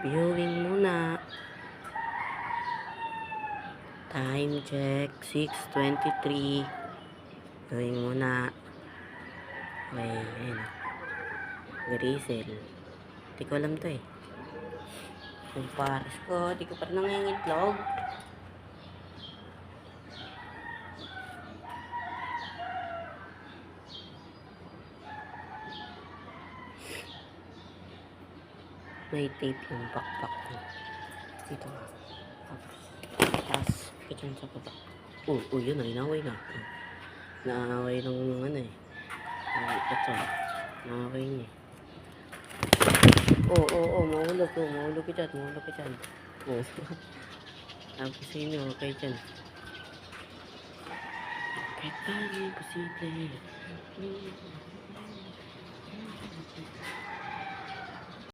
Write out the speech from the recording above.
Viewing muna. Time check, 6:23. Viewing muna. Okay, ayun. Grisel. Hindi ko alam to eh. Yung pares ko, di ko pa rin nangingitlog. May tape yung backpack ko. Dito nga. Tapos, dyan sa baba. Yun na, inaway na. Naaway ng ano eh. Ito. Naaway niya eh. Mahulog ko. Mahulog ka dyan. Tapos sa inyo, okay dyan. Kahit paano, posible.